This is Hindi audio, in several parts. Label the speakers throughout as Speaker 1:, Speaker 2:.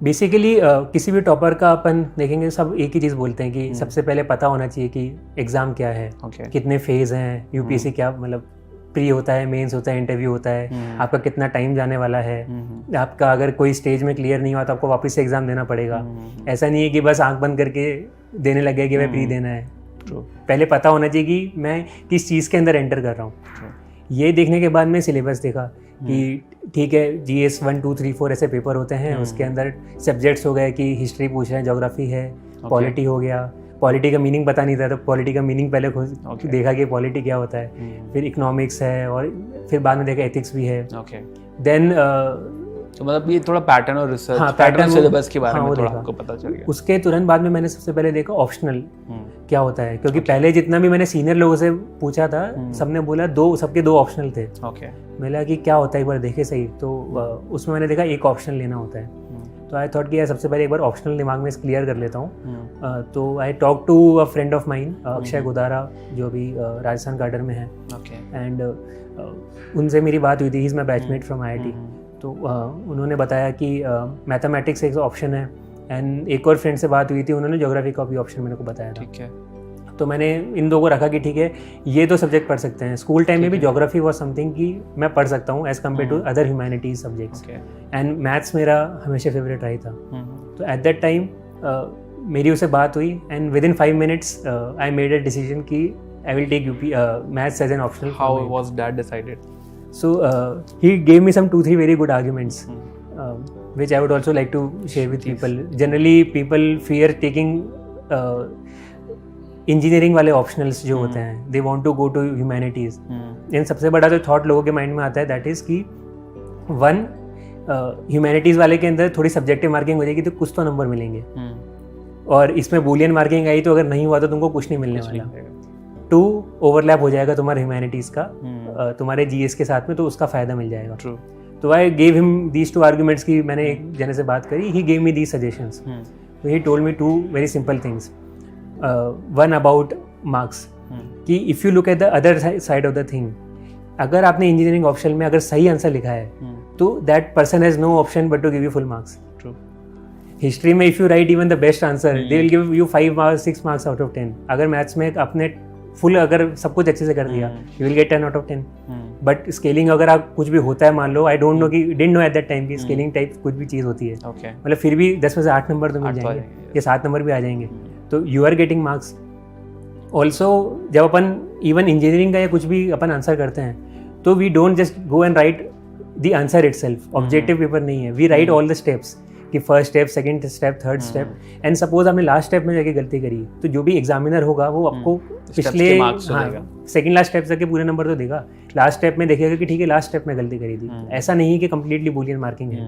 Speaker 1: बेसिकली किसी भी टॉपर का अपन देखेंगे सब एक ही चीज़ बोलते हैं कि सबसे पहले पता होना चाहिए कि एग्ज़ाम क्या है, कितने फेज़ हैं, यूपीएससी क्या मतलब प्री होता है, मेंस होता है, इंटरव्यू होता है, आपका कितना टाइम जाने वाला है, आपका अगर कोई स्टेज में क्लियर नहीं हुआ तो आपको वापस से एग्ज़ाम देना पड़ेगा। ऐसा नहीं है कि बस आंख बंद करके देने लग गया कि भाई प्री देना है। पहले पता होना चाहिए कि मैं किस चीज़ के अंदर एंटर कर रहा हूँ। ये देखने के बाद मैं सिलेबस देखा कि ठीक है GS 1 2 3 4 ऐसे पेपर होते हैं, उसके अंदर सब्जेक्ट्स हो गए कि हिस्ट्री पूछ रहे हैं, ज्योग्राफी है, पॉलिटी हो गया, पॉलिटी का मीनिंग पता नहीं था तो पॉलिटी का मीनिंग पहले देखा कि पॉलिटी क्या होता है, फिर इकोनॉमिक्स है और फिर बाद में देखा एथिक्स भी है। देन
Speaker 2: तो मतलब ये थोड़ा पैटर्न और रिसर्च,
Speaker 1: हाँ,
Speaker 2: पैटर्न सिलेबस के बारे में थोड़ा आपको पता चल गया।
Speaker 1: उसके तुरंत बाद में मैंने सबसे पहले देखा ऑप्शनल क्या होता है, क्योंकि पहले जितना भी मैंने सीनियर लोगों से पूछा था सबने बोला सबके दो ऑप्शनल थे। मैंने कहा कि क्या होता है एक बार देखे सही, तो उसमें मैंने देखा एक ऑप्शनल लेना होता है। तो आई थॉट कि यार सबसे पहले एक बार ऑप्शनल दिमाग में क्लियर कर लेता हूँ। तो I talk to a friend of mine Akshay Godara, जो भी राजस्थान गार्डन में है, एंड उनसे मेरी बात हुई थी, he is my batchmate from IIT। तो उन्होंने बताया कि मैथमेटिक्स एक ऑप्शन है, एंड एक और फ्रेंड से बात हुई थी, उन्होंने ज्योग्राफी का भी ऑप्शन मेरे को बताया था। ठीक है, तो मैंने इन दो को रखा कि ठीक है ये दो सब्जेक्ट पढ़ सकते हैं। स्कूल टाइम में भी ज्योग्राफी वॉज समथिंग कि मैं पढ़ सकता हूँ as compare to other humanities subjects, and maths मेरा हमेशा फेवरेट रहा था। तो एट दैट टाइम मेरी उससे बात हुई, and within 5 minutes I made a decision कि I will take UP maths as an optional.
Speaker 2: How was that decided?
Speaker 1: So he gave me some 2-3 very good arguments, which I would also like to share with people. Generally, people fear taking engineering वाले optionals जो होते हैं, they want to go to humanities. इन सबसे बड़ा जो thought लोगों के mind में आता है that is कि one humanities वाले के अंदर थोड़ी subjective marking हो जाएगी तो कुछ तो नंबर मिलेंगे, और इसमें boolean marking आई तो अगर नहीं हुआ तो तुमको कुछ नहीं मिलने वाला। 2 ओवरलैप हो जाएगा तुम्हारे ह्यूमैनिटीज़ का तुम्हारे GS के साथ में, तो उसका फ़ायदा मिल जाएगा। तो I gave him these 2 arguments की मैंने एक जने से बात करी, he gave me these suggestions. तो he told me 2 very simple things. One about marks, कि if you look at the other side of the thing, अगर आपने इंजीनियरिंग ऑप्शन में अगर सही आंसर लिखा है तो that person has no option but to give you full marks. History में if you write even the best answer they will give you 5 marks 6 marks out of 10। अगर मैथ्स में अपने फुल अगर सब कुछ अच्छे से कर दिया you will get 10 out of 10। But scaling अगर आप कुछ भी होता है, मान लो आई डोंट नो कि didn't know at that time कि स्केलिंग टाइप कुछ भी चीज़ होती है, मतलब फिर भी 10 में से 8 नंबर तो मिल जाएंगे या 7 नंबर भी आ जाएंगे, तो you are getting marks. Also जब अपन इवन इंजीनियरिंग का या कुछ भी अपन आंसर करते हैं तो we don't just go and write the answer itself, objective paper नहीं है, we write all the steps कि first step, second step, third step, and suppose आपने लास्ट स्टेप में जाके गलती करी तो जो भी एग्जामिनर होगा वो आपको पिछले सेकंड लास्ट स्टेप तक के पूरे नंबर तो देगा, लास्ट स्टेप में देखेगा कि ठीक है लास्ट स्टेप में गलती करी थी। ऐसा नहीं है कि कंप्लीटली बूलियन मार्किंग है।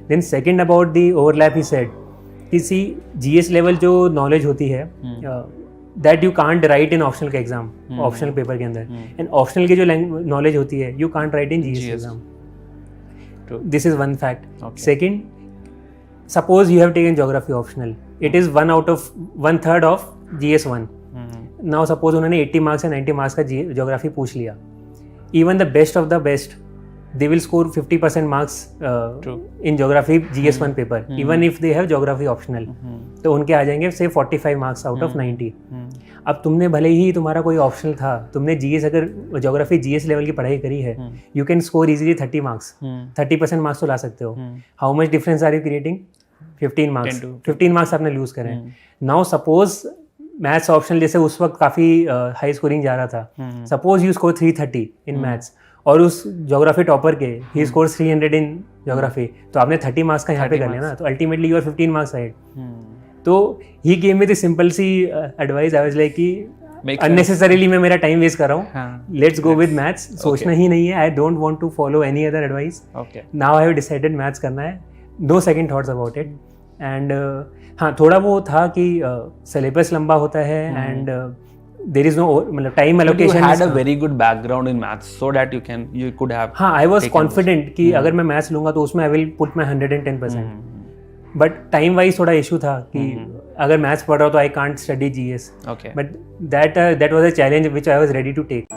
Speaker 1: Then second about the overlap, he said किसी GS लेवल जो नॉलेज होती है that you can't write in optional का एग्जाम, ऑप्शनल पेपर के अंदर, एंड ऑप्शनल की जो नॉलेज होती है you can't write in GS exam. This is one fact. Second, suppose you have taken geography optional, it is 1/3 of GS 1। now suppose उन्होंने 80 marks या 90 marks का geography पूछ लिया, even the best of the best they will score 50% marks in geography GS 1 paper even if they have geography optional। तो उनके आ जाएंगे say 45 marks out of 90। अब तुमने भले ही तुम्हारा कोई ऑप्शनल था, तुमने GS अगर ज्योग्राफी GS लेवल की पढ़ाई करी है, you can score easily 30 marks, 30% marks तो ला सकते हो। How much difference are you creating? 15 marks, 15 marks आपने लूज करे। नाउ सपोज मैथ्स ऑप्शनल जैसे उस वक्त काफ़ी हाई स्कोरिंग जा रहा था, suppose you score 330 in maths और उस ज्योग्राफी टॉपर के ही स्कोर 300 इन ज्योग्राफी, तो आपने 30 मार्क्स का यहाँ पे कर लिया ना, तो ultimately you are 15 marks ahead. तो he gave me the simple सी एडवाइस, आई वाज लाइक कि अननेसेसरीली मैं मेरा टाइम वेस्ट कर रहा हूँ, लेट्स गो विद मैथ्स, सोचना ही नहीं है, I don't want to follow any other advice. Now I have decided maths करना है, no second thoughts about it. And हाँ, थोड़ा वो था कि सिलेबस लंबा होता है एंड there is no मतलब time allocation.
Speaker 2: You had a very good background in maths so that you could have.
Speaker 1: हाँ, I was confident कि अगर मैं मैथ्स लूँगा तो उसमें I will put my 110%. But time wise थोड़ा इशू था कि अगर मैथ्स पढ़ रहा हूँ तो I can't study GS, but that was a challenge which I was ready to take.